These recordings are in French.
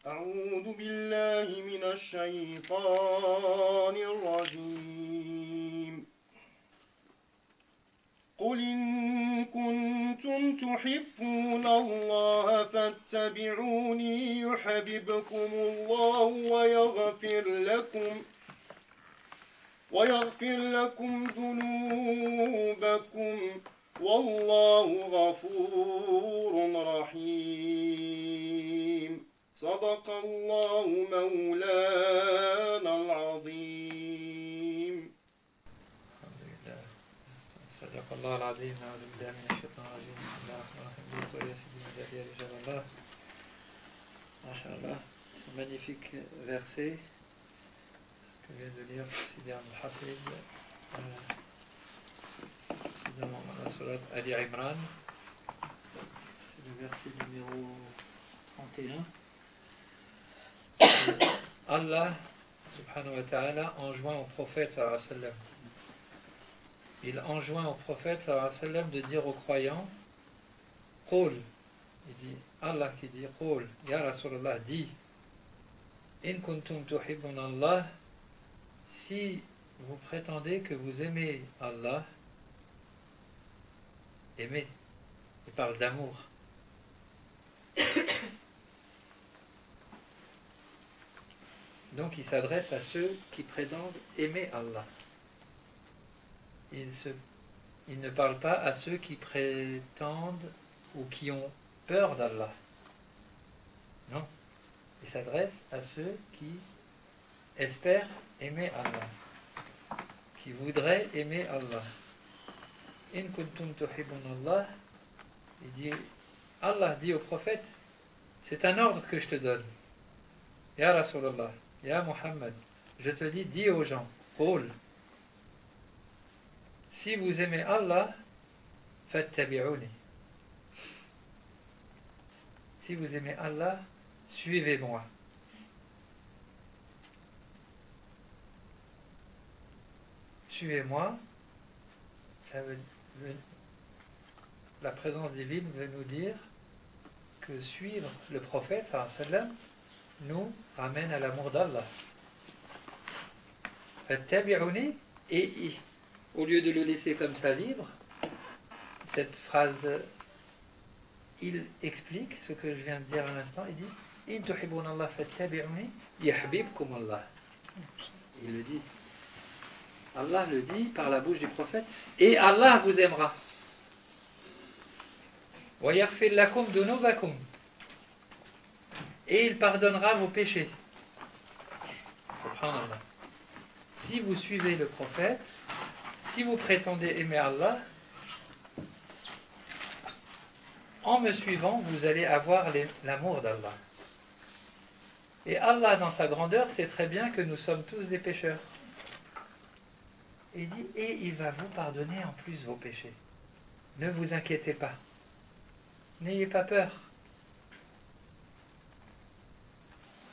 أعوذ بالله من الشيطان الرجيم قل إن كنتم تحبون الله فاتبعوني يحببكم الله ويغفر لكم ذنوبكم والله غفور رحيم صدق الله مولانا العظيم. الحمد لله. صدق الله العظيم. أعوذ بالله من الشيطان الرجيم. بسم الله الرحمن الرحيم. يا سيدي مجد يا رجال الله. ما شاء الله. Ce magnifique verset que vient de lire Sidi Al-Hafid dans la sourate Ali Imran. C'est le verset numéro 31. Allah subhanahu wa ta'ala enjoint au prophète sallallahu alayhi wa sallam. Il enjoint au prophète sallallahu alayhi wa sallam de dire aux croyants Qul, il dit Allah qui dit Qul, Ya Rasulallah, dis In kuntum tuhibbun Allah, si vous prétendez que vous aimez Allah, aimez, il parle d'amour. Donc il s'adresse à ceux qui prétendent aimer Allah. Il ne parle pas à ceux qui prétendent ou qui ont peur d'Allah. Non. Il s'adresse à ceux qui espèrent aimer Allah, qui voudraient aimer Allah. In kuntum tuhibbun Allah, il dit, Allah dit au prophète, c'est un ordre que je te donne. Ya Rasulallah, Ya Muhammad, je te dis aux gens, Qul, si vous aimez Allah, fattabi'uni. Si vous aimez Allah, suivez-moi. Suivez-moi, la présence divine veut nous dire que suivre le prophète, sallallahu alayhi wa sallam, nous ramène à l'amour d'Allah. Fattabi'uni, et au lieu de le laisser comme ça libre, cette phrase, il explique ce que je viens de dire à l'instant, il dit In tuhibbun Allah fattabi'uni yahbibkum Allah. Il le dit. Allah le dit par la bouche du prophète, et Allah vous aimera. Wa yaghfir lakum dhunubakum. Et il pardonnera vos péchés. Subhanallah. Si vous suivez le prophète, si vous prétendez aimer Allah, en me suivant, vous allez avoir l'amour d'Allah. Et Allah, dans sa grandeur, sait très bien que nous sommes tous des pécheurs. Et il dit, et il va vous pardonner en plus vos péchés. Ne vous inquiétez pas. N'ayez pas peur.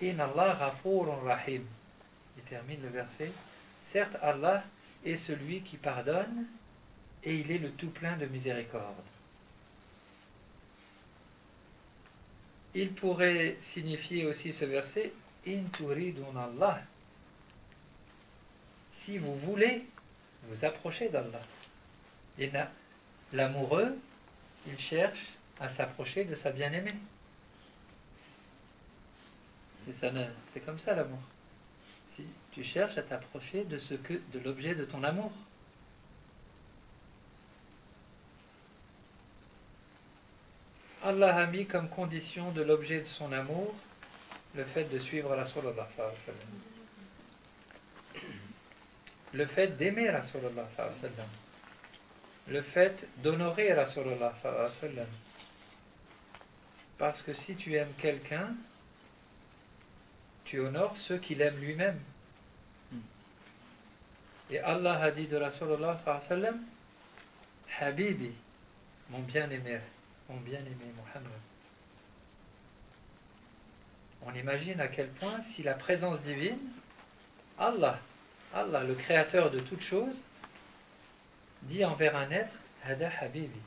Inna Allah ghafurun rahim. Il termine le verset. Certes, Allah est celui qui pardonne et il est le tout plein de miséricorde. Il pourrait signifier aussi ce verset In turidun Allah. Si vous voulez vous approcher d'Allah. Et l'amoureux, il cherche à s'approcher de sa bien-aimée. C'est comme ça l'amour. Si tu cherches à t'approcher de l'objet de ton amour. Allah a mis comme condition de l'objet de son amour le fait de suivre Rasulullah sallallahu alayhi wa sallam. Le fait d'aimer Rasulullah sallallahu alayhi wa sallam. Le fait d'honorer Rasulullah sallallahu alayhi wa sallam. Parce que si tu aimes quelqu'un, tu honores ceux qu'il aime lui-même. Et Allah a dit de Rasulullah sallallahu alayhi wa sallam, Habibi, mon bien-aimé Muhammad. On imagine à quel point si la présence divine, Allah, le créateur de toutes choses, dit envers un être, Hada Habibi,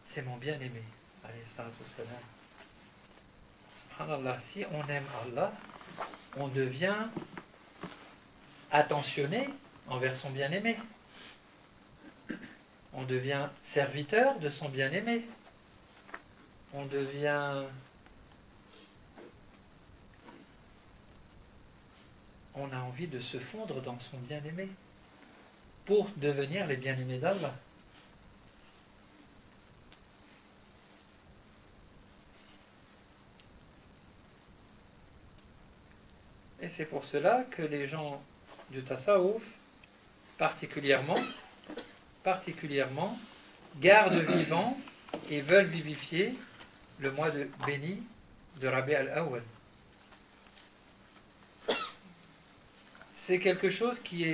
c'est mon bien-aimé. Alayhi salatu wassalam. subhanallah, si on aime Allah, on devient attentionné envers son bien-aimé. On devient serviteur de son bien-aimé. On devient... On a envie de se fondre dans son bien-aimé pour devenir les bien-aimés d'Allah. Et c'est pour cela que les gens du tasawwuf, particulièrement, gardent vivant et veulent vivifier le mois béni de Rabi' al-Awwal. C'est quelque chose qui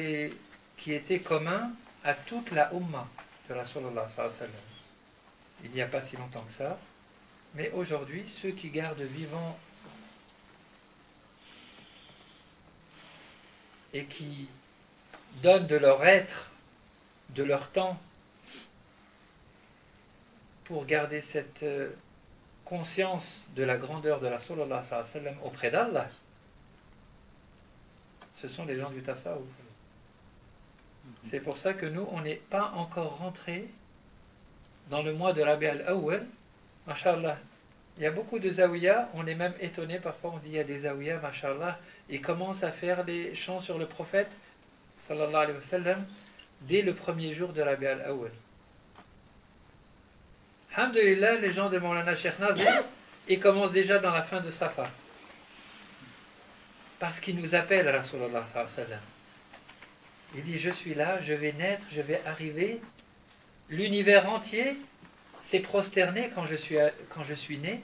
était commun à toute la Ummah de Rasulullah sallallahu alayhi wa sallam. Il n'y a pas si longtemps que ça. Mais aujourd'hui, ceux qui gardent vivant et qui donnent de leur être, de leur temps, pour garder cette conscience de la grandeur de la Rasulullah sallallahu alayhi wa sallam auprès d'Allah, ce sont les gens du tasawwuf. C'est pour ça que nous, on n'est pas encore rentrés dans le mois de Rabi' al-Awwal. Masha'Allah, il y a beaucoup de zawiyas, on est même étonné, parfois on dit il y a des zawiyas, Masha'Allah, ils commencent à faire les chants sur le prophète, sallallahu alayhi wa sallam, dès le premier jour de Rabi' al-Awwal. Alhamdulillah, les gens de Maulana Cheikh Nazir, ils commencent déjà dans la fin de Safar. Parce qu'il nous appelle à Rasulullah sallallahu alayhi wa sallam. Il dit, je suis là, je vais naître, je vais arriver. L'univers entier s'est prosterné quand je suis né.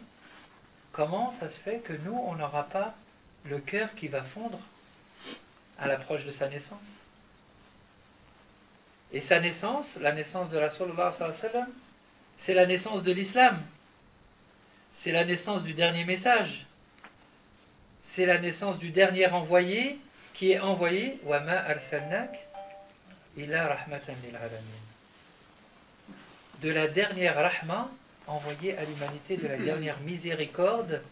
Comment ça se fait que nous, on n'aura pas le cœur qui va fondre à l'approche de sa naissance? Et sa naissance, la naissance de Rasulullah sallallahu alayhi wa sallam, c'est la naissance de l'islam. C'est la naissance du dernier message. C'est la naissance du dernier envoyé qui est envoyé wa ma arsalnak ila rahmatan lil alamin. De la dernière rahma envoyée à l'humanité, de la dernière miséricorde,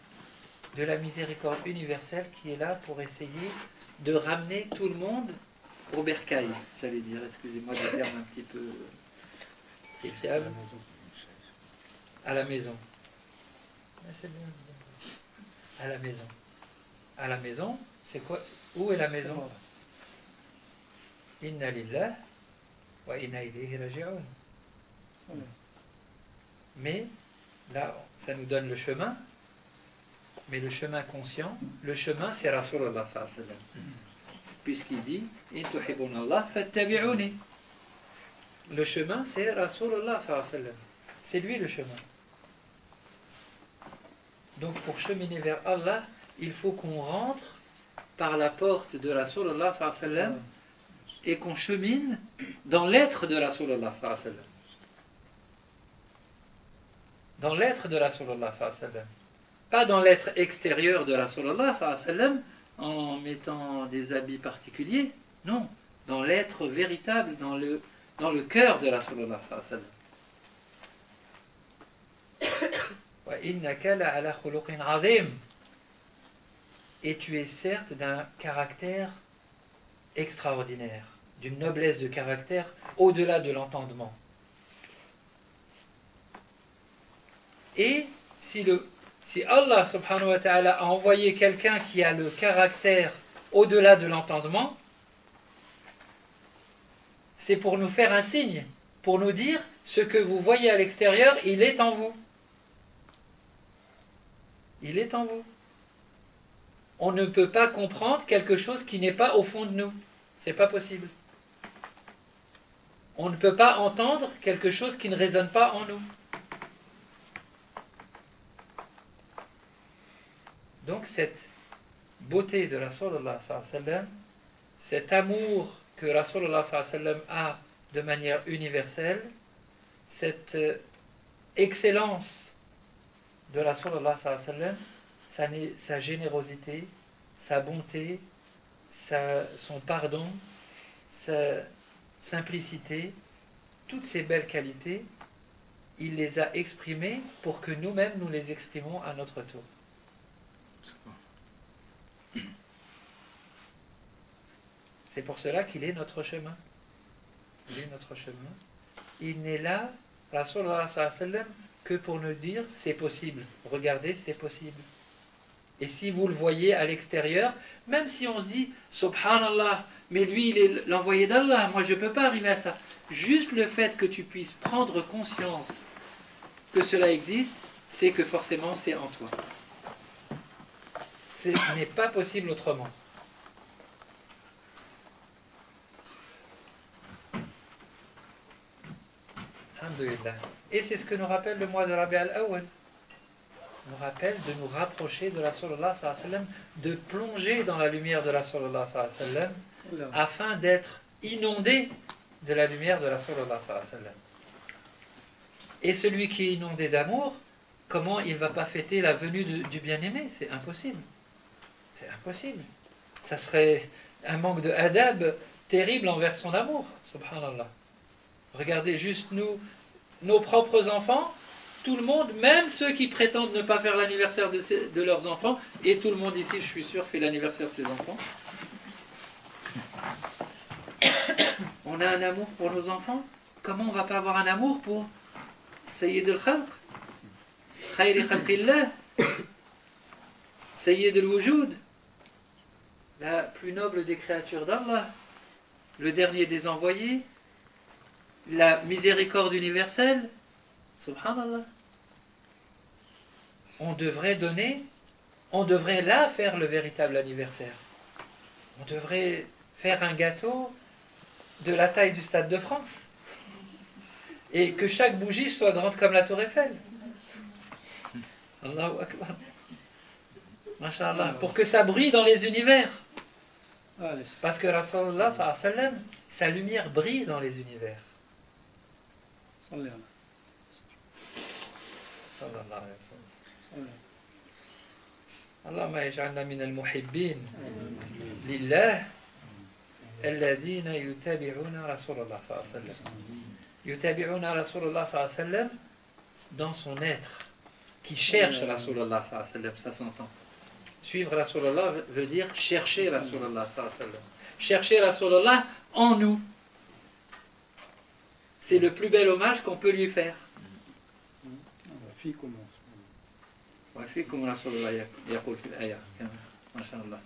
de la miséricorde universelle qui est là pour essayer de ramener tout le monde au bercail, j'allais dire, excusez-moi des termes un petit peu trivial, à la maison. C'est bien. À la maison. À la maison, c'est quoi? Où est la maison? Inna lillah wa inna ilayhi raji'un. Mais là, ça nous donne le chemin, mais le chemin conscient, le chemin c'est Rasulullah sallallahu alayhi wa sallam. Puisqu'il dit in tuhibbunallah fattabi'uni. Le chemin c'est Rasulullah sallallahu alayhi wa sallam. C'est lui le chemin. Donc pour cheminer vers Allah, il faut qu'on rentre par la porte de Rasulullah sallallahu alayhi wa sallam et qu'on chemine dans l'être de Rasulullah sallallahu alayhi wa sallam. Dans l'être de Rasulullah sallallahu alayhi wa sallam. Pas dans l'être extérieur de Rasulullah sallallahu alayhi wa sallam en mettant des habits particuliers. Non, dans l'être véritable, dans le cœur de Rasulullah sallallahu alayhi wa sallam. Wa innaka la'ala khuluqin 'azim. Et tu es certes d'un caractère extraordinaire, d'une noblesse de caractère au-delà de l'entendement. Et si Allah subhanahu wa ta'ala a envoyé quelqu'un qui a le caractère au-delà de l'entendement, c'est pour nous faire un signe, pour nous dire ce que vous voyez à l'extérieur, il est en vous. Il est en vous. On ne peut pas comprendre quelque chose qui n'est pas au fond de nous. C'est pas possible. On ne peut pas entendre quelque chose qui ne résonne pas en nous. Donc cette beauté de Rasulullah sallallahu alayhi wa sallam, cet amour que Rasulullah sallallahu alayhi wa sallam a de manière universelle, cette excellence de Rasulullah sallallahu alayhi wa sallam, sa générosité, sa bonté, son pardon, sa simplicité, toutes ces belles qualités, il les a exprimées pour que nous-mêmes nous les exprimons à notre tour. C'est pour cela qu'il est notre chemin. Il est notre chemin. Il n'est là, Rasulullah sallallahu alayhi wa sallam, que pour nous dire c'est possible. Regardez, c'est possible. Et si vous le voyez à l'extérieur, même si on se dit Subhanallah, mais lui il est l'envoyé d'Allah, moi je ne peux pas arriver à ça. Juste le fait que tu puisses prendre conscience que cela existe, c'est que forcément c'est en toi. Ce n'est pas possible autrement. Alhamdulillah. Et c'est ce que nous rappelle le mois de Rabi al-Awwal. Nous rappelle de nous rapprocher de la Rasulullah sallallahu alayhi wa sallam, de plonger dans la lumière de la Rasulullah sallallahu alayhi wa sallam, afin d'être inondé de la lumière de la Rasulullah sallallahu alayhi wa sallam. Et celui qui est inondé d'amour, comment il ne va pas fêter la venue du bien-aimé? C'est impossible. C'est impossible. Ça serait un manque de adab terrible envers son amour. Subhanallah. Regardez juste nous, nos propres enfants, tout le monde, même ceux qui prétendent ne pas faire l'anniversaire de leurs enfants, et tout le monde ici, je suis sûr, fait l'anniversaire de ses enfants. On a un amour pour nos enfants. Comment on ne va pas avoir un amour pour Sayyid al-Khalq, Khayri Khalqillah, Sayyid al-Wujud, la plus noble des créatures d'Allah, le dernier des envoyés, la miséricorde universelle. Subhanallah. On devrait donner, on devrait là faire le véritable anniversaire. On devrait faire un gâteau de la taille du Stade de France. Et que chaque bougie soit grande comme la tour Eiffel. Allahu Akbar. Masha'Allah. Pour que ça brille dans les univers. Parce que Rasulullah sallallahu alayhi wa sallam, sa lumière brille dans les univers. Sallallahu alayhi wa sallam. Allahumma yaj'alna min al-muhibbin lillah alladhina yutabi'una Rasulullah sallallahu alayhi wa sallam. Yutabi'una Rasulullah sallallahu alayhi wa sallam dans son être, qui cherche Rasulullah sallallahu alayhi wa sallam, ça s'entend. Suivre Rasulullah veut dire chercher Rasulullah sallallahu alayhi wa sallam. Chercher Rasulullah en nous. C'est le plus bel hommage qu'on peut lui faire. وفيكم رسول الله يقول في الآية ما شاء الله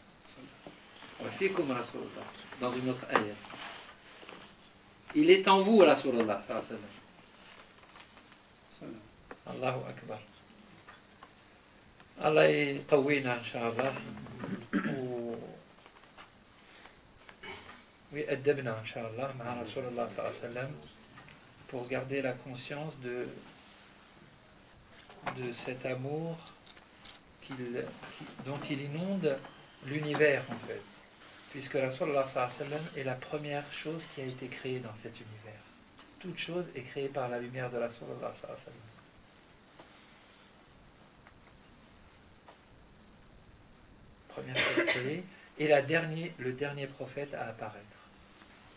وفيكم رسول الله dans une autre ayat. Il est en vous, Rasulullah sallallahu alayhi wa sallam. Allahu Akbar. Allah يقوينا إن شاء الله ويأدبنا إن شاء الله مع رسول الله صلى الله عليه وسلم pour garder la conscience de cet amour dont il inonde l'univers en fait, puisque Rasulullah sallallahu alayhi wa sallam est la première chose qui a été créée dans cet univers. Toute chose est créée par la lumière de Rasulullah sallallahu alayhi wa sallam. Première chose créée, et le dernier prophète à apparaître,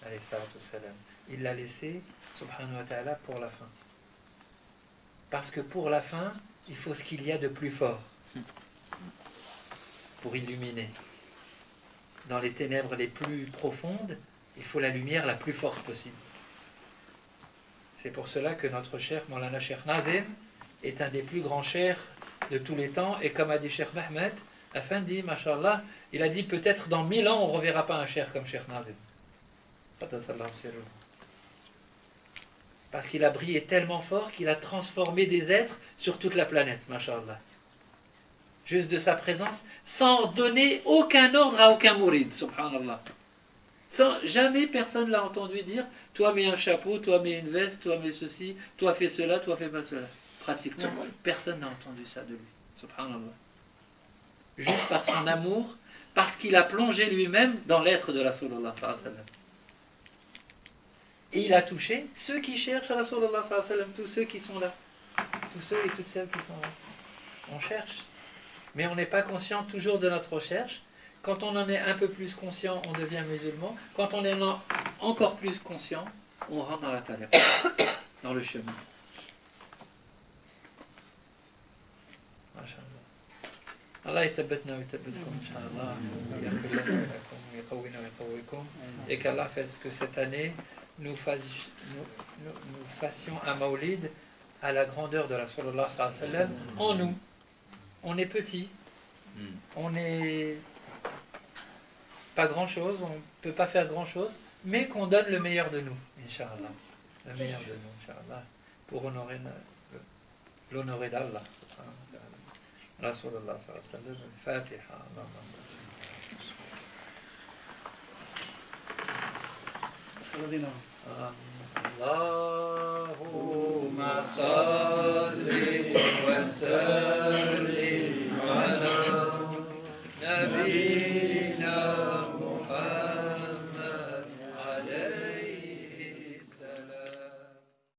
alayhi salatu wassalam. Il l'a laissé, subhanahu wa ta'ala, pour la fin. Parce que pour la fin, il faut ce qu'il y a de plus fort pour illuminer. Dans les ténèbres les plus profondes, il faut la lumière la plus forte possible. C'est pour cela que notre cher Maulana Cheikh Nazim est un des plus grands cheikhs de tous les temps, et comme a dit Cheikh Mehmet, la fin dit, mashallah, il a dit peut-être dans 1000 ans on ne reverra pas un cheikh comme Cheikh Nazim. Parce qu'il a brillé tellement fort qu'il a transformé des êtres sur toute la planète, mashallah. Juste de sa présence, sans donner aucun ordre à aucun mourid, subhanallah. Jamais personne l'a entendu dire, toi mets un chapeau, toi mets une veste, toi mets ceci, toi fais cela, toi fais pas cela. Pratiquement, personne n'a entendu ça de lui, subhanallah. Juste par son amour, parce qu'il a plongé lui-même dans l'être de Rasulullah sallallahu alayhi wa sallam. Et il a touché ceux qui cherchent à Rasulullah sallallahu alayhi wa sallam, tous ceux qui sont là, tous ceux et toutes celles qui sont là. On cherche, mais on n'est pas conscient toujours de notre recherche. Quand on en est un peu plus conscient, on devient musulman. Quand on en est encore plus conscient, on rentre dans la tariqa, dans le chemin. Allah يثبتنا ويثبتكم إن شاء الله ويغفر لنا ولكم ويقوينا ويقويكم et qu'Allah fasse que cette année nous fassions un maulid à la grandeur de Rasulullah sallallahu alayhi wa sallam en nous. On est petit, on n'est pas grand chose, on ne peut pas faire grand chose, mais qu'on donne le meilleur de nous, Inch'Allah. Le meilleur de nous, Inch'Allah, pour honorer l'honorer d'Allah. Rasulullah sallallahu alayhi wa sallam, Fatiha. Allahumma salli